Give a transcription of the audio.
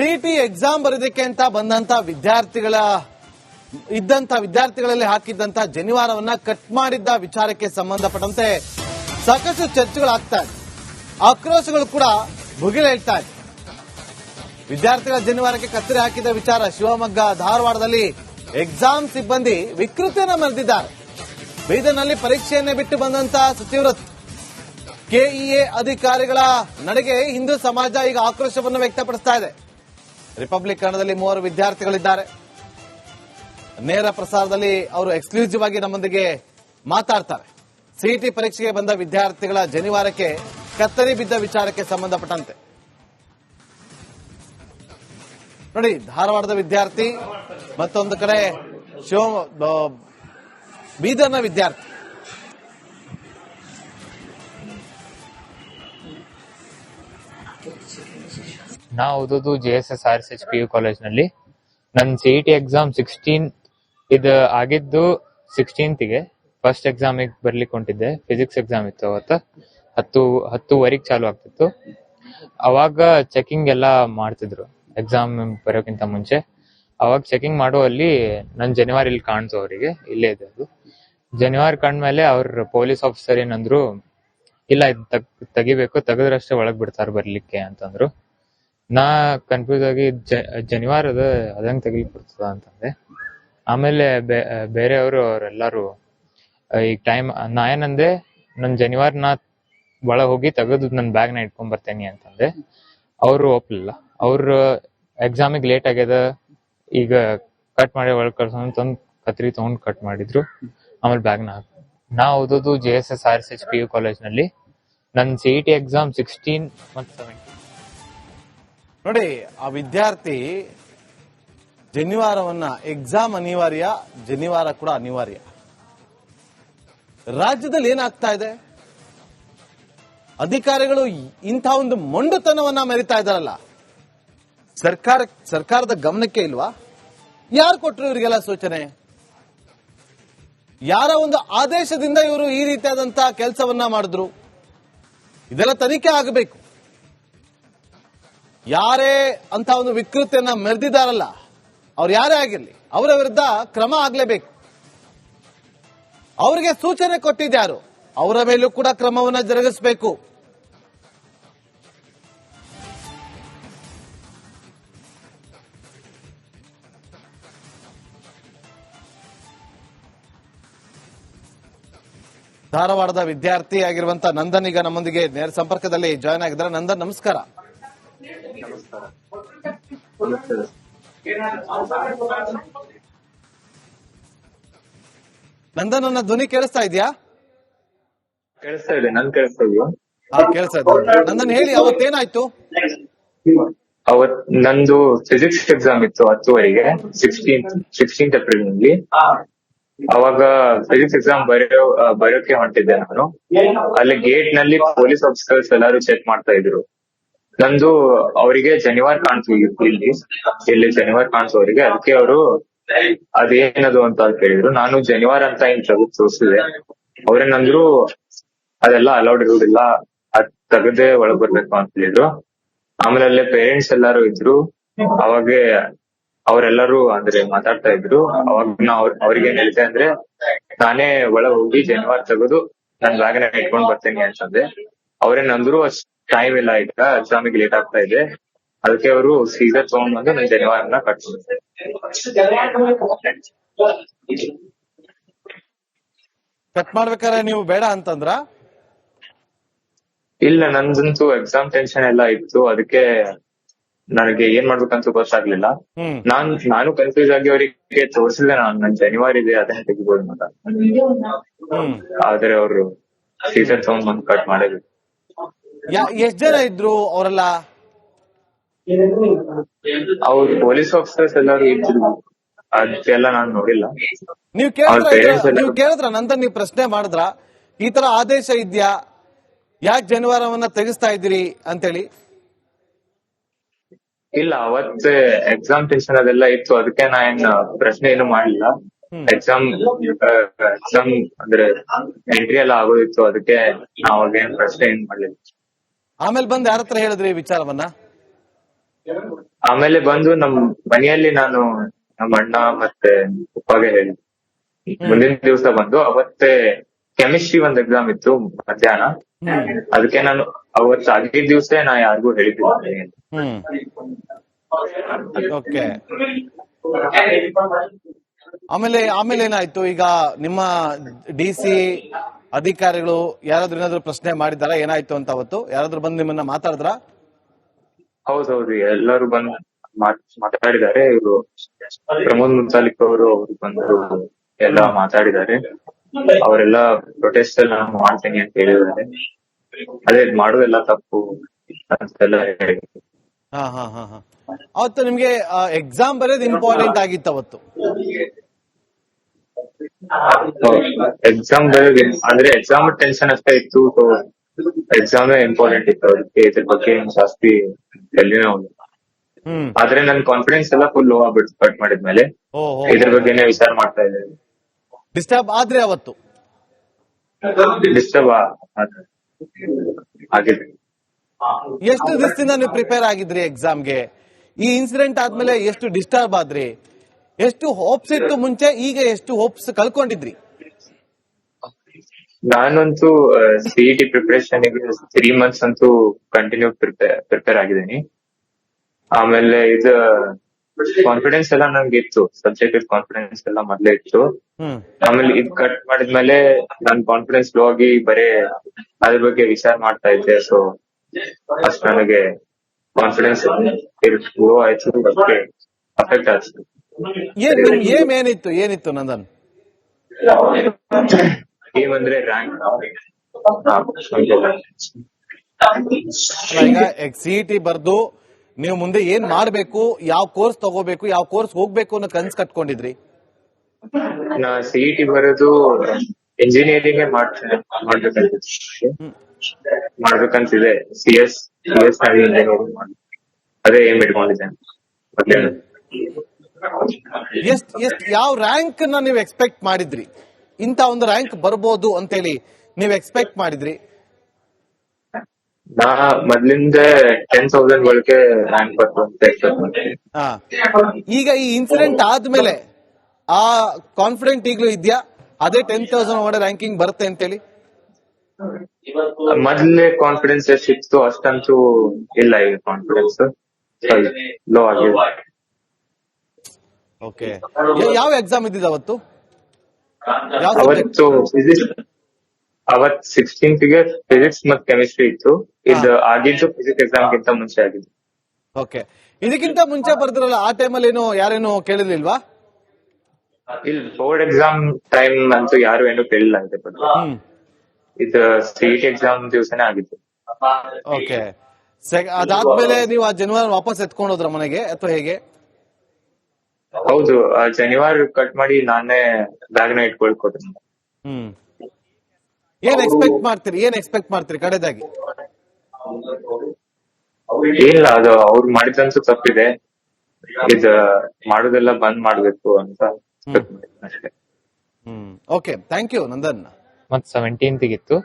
CET exam ಬರೆದಕ್ಕೆ ಅಂತ ಬಂದಂತ ವಿದ್ಯಾರ್ಥಿಗಳಲ್ಲಿ ಹಾಕಿದ್ದಂತ ಜನಿವಾರವನ್ನ ಕಟ್ ಮಾಡಿದ್ದ ವಿಚಾರಕ್ಕೆ ಸಂಬಂಧಪಟ್ಟಂತೆ ಸಾಕಷ್ಟು ಚರ್ಚೆಗಳಾಗ್ತಾ ಇದೆ. ಆಕ್ರೋಶಗಳು ಕೂಡ ಭುಗಿಲೇಳ್ತಾ ಇದೆ. ವಿದ್ಯಾರ್ಥಿಗಳ ಜನಿವಾರಕ್ಕೆ ಕತ್ತರಿ ಹಾಕಿದ ವಿಚಾರ ಶಿವಮೊಗ್ಗ, ಧಾರವಾಡದಲ್ಲಿ ಎಕ್ಸಾಮ್ ಸಿಬ್ಬಂದಿ ವಿಕೃತಿಯನ್ನ ಮೆರೆದಿದ್ದಾರೆ. ಬೀದರ್ನಲ್ಲಿ ಪರೀಕ್ಷೆಯನ್ನೇ ಬಿಟ್ಟು ಬಂದಂತ ಸಚಿವರು ಕೆಇಎ ಅಧಿಕಾರಿಗಳ ನಡೆಗೆ ಹಿಂದೂ ಸಮಾಜ ಈಗ ಆಕ್ರೋಶವನ್ನು ವ್ಯಕ್ತಪಡಿಸ್ತಾ ಇದೆ. ರಿಪಬ್ಲಿಕ್ ಕನ್ನಡದಲ್ಲಿ 3 ವಿದ್ಯಾರ್ಥಿಗಳಿದ್ದಾರೆ. ನೇರ ಪ್ರಸಾರದಲ್ಲಿ ಅವರು ಎಕ್ಸ್ಕ್ಲೂಸಿವ್ ಆಗಿ ನಮ್ಮೊಂದಿಗೆ ಮಾತಾಡ್ತಾರೆ. ಸಿಇಟಿ ಪರೀಕ್ಷೆಗೆ ಬಂದ ವಿದ್ಯಾರ್ಥಿಗಳ ಜನಿವಾರಕ್ಕೆ ಕತ್ತರಿ ಬಿದ್ದ ವಿಚಾರಕ್ಕೆ ಸಂಬಂಧಪಟ್ಟಂತೆ ನೋಡಿ, ಧಾರವಾಡದ ವಿದ್ಯಾರ್ಥಿ, ಮತ್ತೊಂದು ಕಡೆ ಬೀದರ್ನ ವಿದ್ಯಾರ್ಥಿ. ನಾ ಓದೋದು JSS PU ಕಾಲೇಜ್ನಲ್ಲಿ. ನನ್ನ ಸಿಇಟಿ ಎಕ್ಸಾಮ್ 16 ಇದು ಆಗಿದ್ದು 16ಗೆ ಫಸ್ಟ್ ಎಕ್ಸಾಮಿಗೆ ಬರ್ಲಿಕ್ಕೆ ಹೊಂಟಿದ್ದೆ. ಫಿಸಿಕ್ಸ್ ಎಕ್ಸಾಮ್ ಇತ್ತು ಅವತ್ತು. 10:10ವರೆಗೆ ಚಾಲು ಆಗ್ತಿತ್ತು. ಅವಾಗ ಚೆಕಿಂಗ್ ಎಲ್ಲ ಮಾಡ್ತಿದ್ರು ಎಕ್ಸಾಮ್ ಬರೋಕ್ಕಿಂತ ಮುಂಚೆ. ಅವಾಗ ಚೆಕಿಂಗ್ ಮಾಡುವಲ್ಲಿ ನನ್ನ ಜನಿವಾರ ಇಲ್ಲಿ ಕಾಣ್ತು ಅವರಿಗೆ, ಇಲ್ಲೇ ಇದೆ ಅದು. ಜನಿವಾರ ಕಂಡ್ಮೇಲೆ ಅವ್ರ ಪೊಲೀಸ್ ಆಫೀಸರ್ ಏನಂದ್ರು, ಇಲ್ಲ ಇದು ತೆಗಿಬೇಕು, ತೆಗೆದ್ರಷ್ಟೇ ಒಳಗ್ ಬಿಡ್ತಾರ ಬರ್ಲಿಕ್ಕೆ ಅಂತಂದ್ರು. ನಾ ಕನ್ಫ್ಯೂಸ್ ಆಗಿ ಜನಿವಾರ ಅದಂಗ್ ತೆಗಿಲಿಕ್ ಬರ್ತದ ಅಂತಂದೆ. ಆಮೇಲೆ ಬೇರೆಯವರು ಅವರೆಲ್ಲರೂ ಈಗ ಟೈಮ್, ನಾ ಏನಂದೆ, ನನ್ ಜನಿವಾರ ನಾ ಒಳಗ್ ಹೋಗಿ ತೆಗೆದು ನನ್ ಬ್ಯಾಗ್ ನ ಇಟ್ಕೊಂಡ್ ಬರ್ತೇನಿ ಅಂತಂದೆ. ಅವ್ರು ಒಪ್ಲಿಲ್ಲ. ಅವ್ರ ಎಕ್ಸಾಮಿಗ್ ಲೇಟ್ ಆಗ್ಯದ, ಈಗ ಕಟ್ ಮಾಡಿ ಒಳಗ್ ಕಳ್ಸೋಂತಂದ್ ಕತ್ರಿ ತಗೊಂಡ್ ಕಟ್ ಮಾಡಿದ್ರು. ಆಮೇಲೆ ಬ್ಯಾಗ್ ನ ನಾ ಓದೋದು JSS PU ಕಾಲೇಜ್ನಲ್ಲಿ. ನನ್ ಸಿಇಟಿ ಎಕ್ಸಾಮ್ 16 ಮತ್ತು 17. ನೋಡಿ, ಆ ವಿದ್ಯಾರ್ಥಿ ಜನಿವಾರವನ್ನ, ಎಕ್ಸಾಮ್ ಅನಿವಾರ್ಯ, ಜನಿವಾರ ಕೂಡ ಅನಿವಾರ್ಯ. ರಾಜ್ಯದಲ್ಲಿ ಏನಾಗ್ತಾ ಇದೆ? ಅಧಿಕಾರಿಗಳು ಇಂಥ ಒಂದು ಮೊಂಡುತನವನ್ನ ಮೆರಿತಾ ಇದ್ದಾರಲ್ಲ, ಸರ್ಕಾರದ ಗಮನಕ್ಕೆ ಇಲ್ವಾ? ಯಾರು ಕೊಟ್ಟರು ಇವರಿಗೆಲ್ಲ ಸೂಚನೆ? ಯಾರ ಒಂದು ಆದೇಶದಿಂದ ಇವರು ಈ ರೀತಿಯಾದಂತಹ ಕೆಲಸವನ್ನ ಮಾಡಿದ್ರು? ಇದೆಲ್ಲ ತನಿಖೆ ಆಗಬೇಕು. ಯಾರೇ ಅಂತ ಒಂದು ವಿಕೃತಿಯನ್ನ ಮೆರೆದಿದ್ದಾರಲ್ಲ, ಅವ್ರು ಯಾರೇ ಆಗಿರ್ಲಿ, ಅವರ ವಿರುದ್ಧ ಕ್ರಮ ಆಗ್ಲೇಬೇಕು. ಅವರಿಗೆ ಸೂಚನೆ ಕೊಟ್ಟಿದ್ಯಾರು? ಅವರ ಮೇಲೂ ಕೂಡ ಕ್ರಮವನ್ನ ಜರುಗಿಸಬೇಕು. ಧಾರವಾಡದ ವಿದ್ಯಾರ್ಥಿ ಆಗಿರುವಂತ ನಂದನ್ ಈಗ ನಮ್ಮೊಂದಿಗೆ ನೇರ ಸಂಪರ್ಕದಲ್ಲಿ ಜಾಯ್ನ್ ಆಗಿದ್ದಾರೆ. ನಂದನ್, ನಮಸ್ಕಾರ. ನಂದನ್, ನನ್ನ ಧ್ವನಿ ಕೇಳಿಸ್ತಾ ಇದೆಯಾ? ಕೇಳಿಸ್ತಾ ಇದೆ. ನನ್ ಕೇಳಿಸ್ತಾ ಇದೆಯಾ? ಕೇಳಿಸ್ತಾ ಇದೆ. ನಂದನ್, ಹೇಳಿ, ಅವತ್ತೇನಾಯ್ತು? ಅವತ್ ನಂದು ಫಿಸಿಕ್ಸ್ ಎಕ್ಸಾಮ್ ಇತ್ತು 10ವರೆಗೆ, 16th ಏಪ್ರಿಲ್ ನಲ್ಲಿ. ಅವಾಗ ಫಿಸಿಕ್ಸ್ ಎಕ್ಸಾಮ್ ಬರೋಕೆ ಹೊಂಟಿದ್ದೆ ನಾನು. ಅಲ್ಲಿ ಗೇಟ್ ನಲ್ಲಿ ಪೊಲೀಸ್ ಆಫೀಸರ್ಸ್ ಎಲ್ಲಾರು ಚೆಕ್ ಮಾಡ್ತಾ ಇದ್ರು. ನಂದು ಅವರಿಗೆ ಜನಿವಾರ ಕಾಣಿಸ್ತು, ಇಲ್ಲಿ ಜನಿವಾರ ಕಾಣಿಸು ಅವರಿಗೆ. ಅದಕ್ಕೆ ಅವರು ಅದೇನದು ಅಂತ ಕೇಳಿದ್ರು. ನಾನು ಜನಿವಾರ ಅಂತ ಏನ್ ತೆಗೆದು ತೋರಿಸಿದೆ. ಅವ್ರೇನಂದ್ರು, ಅದೆಲ್ಲ ಅಲೌಡ್ ಇರುವುದಿಲ್ಲ, ಅದ್ ತೆಗೆದೇ ಒಳಗ್ ಬರ್ಬೇಕು ಅಂತ ಹೇಳಿದ್ರು. ಆಮೇಲೆ ಅಲ್ಲೇ ಪೇರೆಂಟ್ಸ್ ಎಲ್ಲಾರು ಇದ್ರು. ಅವಾಗ ಅವರೆಲ್ಲರೂ ಅಂದ್ರೆ ಮಾತಾಡ್ತಾ ಇದ್ರು. ಅವಾಗ ನಾ ಅವ್ರಿಗೆ ಹೇಳಿದೆ, ಅಂದ್ರೆ ನಾನೇ ಒಳಗ್ ಹೋಗಿ ಜನಿವಾರ ತೆಗೆದು ನನ್ ಬ್ಯಾಗ್ನ ಇಟ್ಕೊಂಡ್ ಬರ್ತೇನೆ ಅಂತಂದೆ. ಅವ್ರೇನಂದ್ರು, ಅಷ್ಟ್ ಟೈಮ್ ಇಲ್ಲ, ಈಗ ಎಕ್ಸಾಮಿಗೆ ಲೇಟ್ ಆಗ್ತಾ ಇದೆ. ಅದಕ್ಕೆ ಅವರು ಸೀಸರ್ ತಗೊಂಡ್ ಬಂದು ನನ್ ಜನಿವಾರನ ಕಟ್ಸಿದ್ರು. ಕಟ್ ಮಾಡ್ಬೇಕಾದ್ರೆ ನೀವು ಬೇಡ ಅಂತಂದ್ರ? ಇಲ್ಲ, ನಂದಂತೂ ಎಕ್ಸಾಮ್ ಟೆನ್ಷನ್ ಎಲ್ಲ ಇತ್ತು. ಅದಕ್ಕೆ ನನಗೆ ಏನ್ ಮಾಡ್ಬೇಕಂತ ಗೊತ್ತಾಗ್ಲಿಲ್ಲ. ನಾನು ಕನ್ಫ್ಯೂಸ್ ಆಗಿ ಅವರಿಗೆ ತೋರಿಸಿದೆ, ನನ್ ಜನಿವಾರ ಇದೆ, ಅದನ್ನ ತೆಗಿಬೋದು ಅಂತ. ಆದ್ರೆ ಅವರು ಸೀಸರ್ ತಗೊಂಡ್ ಬಂದು ಕಟ್ ಮಾಡಿದ್ರು. ಎಷ್ಟ್ ಜನ ಇದ್ರು ಅವರೆಲ್ಲ? ಅವ್ರು ಪೊಲೀಸ್ ಆಫೀಸರ್ಸ್ ಎಲ್ಲರೂ ಇದ್ರು. ಅದೆಲ್ಲ ನಾನು ನೋಡಿಲ್ಲ. ನೀವು ಕೇಳಿದ್ರ ನಂತರ ನೀವು ಪ್ರಶ್ನೆ ಮಾಡಿದ್ರ, ಈ ತರ ಆದೇಶ ಇದ್ಯಾ, ಯಾಕೆ ಜನಿವಾರವನ್ನ ತೆಗಿಸ್ತಾ ಇದ್ದೀರಿ ಅಂತೇಳಿ? ಇಲ್ಲ, ಅವತ್ತೇ ಎಕ್ಸಾಮ್ ಟೆನ್ಷನ್ ಅದೆಲ್ಲ ಇತ್ತು. ಅದಕ್ಕೆ ನಾ ಏನ್ ಪ್ರಶ್ನೆ ಏನು ಮಾಡ್ಲಿಲ್ಲ. ಎಕ್ಸಾಮ್ ಅಂದ್ರೆ ಎಂಟ್ರಿ ಎಲ್ಲ ಆಗೋದಿತ್ತು. ಅದಕ್ಕೆ ಅವಾಗ ಏನ್ ಪ್ರಶ್ನೆ ಏನ್ ಮಾಡ್ಲಿಲ್ಲ. ಆಮೇಲೆ ಬಂದ್ ಯಾರ ಹತ್ರ ಹೇಳಿದ್ರಿ ವಿಚಾರವನ್ನ? ಆಮೇಲೆ ಬಂದು ನಮ್ ಮನೆಯಲ್ಲಿ ನಾನು ನಮ್ಮ ಅಣ್ಣ ಮತ್ತೆ ಉಪ್ಪಾಗೆ ಹೇಳಿ ಮುಂದಿನ ದಿವಸ ಬಂದು ಅವತ್ತೇ ಕೆಮಿಸ್ಟ್ರಿ ಒಂದ್ ಎಕ್ಸಾಮ್ ಇತ್ತು ಮಧ್ಯಾಹ್ನ. ಅದಕ್ಕೆ ನಾನು ಅವತ್ತು ಆಗಿದ್ದ ದಿವಸ ನಾ ಯಾರಿಗೂ ಹೇಳಿದ್ದೆ. ಓಕೆ. ಆಮೇಲೆ ಏನಾಯ್ತು? ಈಗ ನಿಮ್ಮ DC ಅಧಿಕಾರಿಗಳು ಯಾರಾದ್ರೂ ಏನಾದ್ರು ಪ್ರಶ್ನೆ ಮಾಡಿದಾರ ಏನಾಯ್ತು ಅಂತ? ಅವತ್ತು ಯಾರಾದ್ರೂ ಬಂದು ನಿಮ್ಮನ್ನ ಮಾತಾಡಿದ್ರ? ಹೌದೌದು, ಎಲ್ಲರೂ ಬಂದು ಮಾತಾಡಿದ್ದಾರೆ. ಇವರು ಪ್ರಮೋದ್ ಮುನ್ಸಾಲಿಕ್ ಅವರು ಬಂದು ಎಲ್ಲ ಮಾತಾಡಿದ್ದಾರೆ. ಅವರೆಲ್ಲ ಪ್ರೊಟೆಸ್ಟ್ ಎಲ್ಲ ಮಾಡ್ತೀನಿ ಅಂತ ಹೇಳಿದ್ದಾರೆ. ಅದೇ ಮಾಡೋದೆಲ್ಲ ತಪ್ಪು ಅಂತೆಲ್ಲ ಹೇಳಿ. ಅವತ್ತು ನಿಮ್ಗೆ ಎಕ್ಸಾಮ್ ಬರೆಯೋದು ಇಂಪಾರ್ಟೆಂಟ್ ಆಗಿತ್ತು ಅವತ್ತು? ಎಕ್ಸಾಮ್ ಅಂದ್ರೆ ಎಕ್ಸಾಮ್ ಟೆನ್ಷನ್ ಅಷ್ಟೇ ಇತ್ತು. ಎಕ್ಸಾಮ್ ಇಂಪಾರ್ಟೆಂಟ್ ಇತ್ತು. ಅದಕ್ಕೆ ಇದ್ರ ಬಗ್ಗೆ ಜಾಸ್ತಿ ಎಲ್ಲಿನ ಉಂಟು. ಆದ್ರೆ ನನ್ ಕಾನ್ಫಿಡೆನ್ಸ್ ಎಲ್ಲ ಫುಲ್ ಲೋ ಆಗ್ಬಿಟ್ಟು ಕಟ್ ಮಾಡಿದ್ಮೇಲೆ ಇದ್ರ ಬಗ್ಗೆನೇ ವಿಚಾರ ಮಾಡ್ತಾ ಇದ್ದೇನೆ. ಡಿಸ್ಟರ್ಬ್ ಆದ್ರೆ ಅವತ್ತು ಡಿಸ್ಟರ್ಬ್ ಆಗಿದೆ. ಎಷ್ಟು ದಿವಸದಿಂದ ನೀವು ಪ್ರಿಪೇರ್ ಆಗಿದ್ರಿ ಎಕ್ಸಾಮ್ಗೆ? ಈ ಇನ್ಸಿಡೆಂಟ್ ಆದ್ಮೇಲೆ ಎಷ್ಟು ಡಿಸ್ಟರ್ಬ್ ಆದ್ರಿ? ಎಷ್ಟು ಹೋಪ್ಸ್ ಇತ್ತು ಮುಂಚೆ, ಈಗ ಎಷ್ಟು ಹೋಪ್ಸ್ ಕಳ್ಕೊಂಡಿದ್ರಿ? ನಾನಂತೂ CET ಪ್ರಿಪರೇಷನ್ 3 months ಅಂತೂ ಕಂಟಿನ್ಯೂ ಪ್ರಿಪೇರ್ ಆಗಿದ್ದೀನಿ. ಆಮೇಲೆ ಇದು ಕಾನ್ಫಿಡೆನ್ಸ್ ಎಲ್ಲ ನಂಗೆ ಇತ್ತು, ಸಬ್ಜೆಕ್ಟ್ ಕಾನ್ಫಿಡೆನ್ಸ್ ಎಲ್ಲ ಮೊದ್ಲೇ ಇತ್ತು. ಆಮೇಲೆ ಇದು ಕಟ್ ಮಾಡಿದ್ಮೇಲೆ ನನ್ ಕಾನ್ಫಿಡೆನ್ಸ್ ಲೋ ಆಗಿ ಬರೇ ಅದ್ರ ಬಗ್ಗೆ ವಿಚಾರ ಮಾಡ್ತಾ ಇದ್ದೆ. ಸೊ ಅಷ್ಟು ನನಗೆ ಕಾನ್ಫಿಡೆನ್ಸ್ ಲೋ ಆಯ್ತು, ಅದಕ್ಕೆ ಅಫೆಕ್ಟ್ ಆಯ್ತು. ಏನಿತ್ತು ನಂದನ್? ಏಮಂದ್ರೆ ರ್ಯಾಂಕ್. ಈಗ CET ಬರ್ದು ನೀವು ಮುಂದೆ ಏನ್ ಮಾಡ್ಬೇಕು, ಯಾವ ಕೋರ್ಸ್ ತಗೋಬೇಕು, ಯಾವ ಕೋರ್ಸ್ ಹೋಗ್ಬೇಕು ಅನ್ನೋ ಕನ್ಸ್ ಕಟ್ಕೊಂಡಿದ್ರಿ? ನಾ CET ಬರೋದು ಇಂಜಿನಿಯರಿಂಗ್ ಮಾಡ್ಬೇಕಂತಿದೆ. CS ಇಂಜಿನಿಯರಿಂಗ್ ಅದೇ ಏನ್ ಇಟ್ಕೊಂಡಿದ್ದೇನೆ. ಯಾವ ರ್ಯಾಂಕ್ ನ ನೀವು ಎಕ್ಸ್ಪೆಕ್ಟ್ ಮಾಡಿದ್ರಿ? ಇಂತ ಒಂದು ರ್ಯಾಂಕ್ ಬರ್ಬೋದು ಅಂತೇಳಿ ನೀವು ಎಕ್ಸ್ಪೆಕ್ಟ್ ಮಾಡಿದ್ರಿ? ನಾ ಮೊದ್ಲಿಂದ 10,000 ಒಳಗೆ ರ್ಯಾಂಕ್ ಬರ್ತು ಅಂತ ಎಕ್ಸ್ಪೆಕ್ಟ್ ಮಾಡ್ತೀನಿ. ಈಗ ಈ ಇನ್ಸಿಡೆಂಟ್ ಆದ್ಮೇಲೆ ಆ ಕಾನ್ಫಿಡೆಂಟ್ ಈಗಲೂ ಇದೆಯಾ? ಅದೇ 10,000 ಒಳಗೆ ರ್ಯಾಂಕಿಂಗ್ ಬರುತ್ತೆ ಅಂತೇಳಿ? ಮೊದ್ಲೇ ಕಾನ್ಫಿಡೆನ್ಸ್ ಎಷ್ಟಿತ್ತು ಅಷ್ಟಂತೂ ಇಲ್ಲ. ಈಗ ಕಾನ್ಫಿಡೆನ್ಸ್ ಲೋ ಆಗಿದೆ. ಓಕೆ. ಯಾವ ಎಕ್ಸಾಮ್ ಇದ್ದಿದ್ದು ಅವತ್ತು? ಅವತ್ 16th ಫಿಸಿಕ್ಸ್ ಮತ್ತು ಕೆಮಿಸ್ಟ್ರಿ ಇತ್ತು. ಇದು ಆಗಿದ್ದು ಫಿಸಿಕ್ಸ್ ಎಕ್ಸಾಮ್ ಗಿಂತ ಮುಂಚೆ ಆಗಿದ್ದು. ಓಕೆ. ಇದಕ್ಕಿಂತ ಮುಂಚೆ ಬರ್ದಿರಲ್ಲ, ಆ ಟೈಮಲ್ಲಿ ಯಾರೇನು ಕೇಳಿರ್ಲಿಲ್ವಾ? ಇಲ್ಲಿ ಬೋರ್ಡ್ ಎಕ್ಸಾಮ್ ಟೈಮ್ ಅಂತೂ ಯಾರು ಏನು ಕೇಳಿಲ್ಲ. ಇದು CET ಎಕ್ಸಾಮ್ ದಿವಸನೇ ಆಗಿತ್ತು. ಓಕೆ. ಅದಾದ್ಮೇಲೆ ನೀವು ಆ ಜನಿವಾರ ವಾಪಸ್ ಎತ್ಕೊಂಡು ಹೋದ್ರ ಮನೆಗೆ ಅಥವಾ ಹೇಗೆ? ಹೌದು, ಜನಿವಾರ ಕಟ್ ಮಾಡಿ ನಾನೇ ಬ್ಯಾಗ್ನ ಇಟ್ಕೊಳ್ಕೋತೀನಿ. ಏನ್ ಎಕ್ಸ್ಪೆಕ್ಟ್ ಮಾಡ್ತೀರಿ ಕಡೆದಾಗಿ? ಇಲ್ಲ, ಅದು ಅವ್ರು ಮಾಡಿದಂತೂ ತಪ್ಪಿದೆ. ಇದು ಮಾಡೋದೆಲ್ಲ ಬಂದ್ ಮಾಡ್ಬೇಕು ಅಂತ ಅಷ್ಟೇ. Okay, thank you Nandan. ಮತ್ 17th ಇತ್ತು.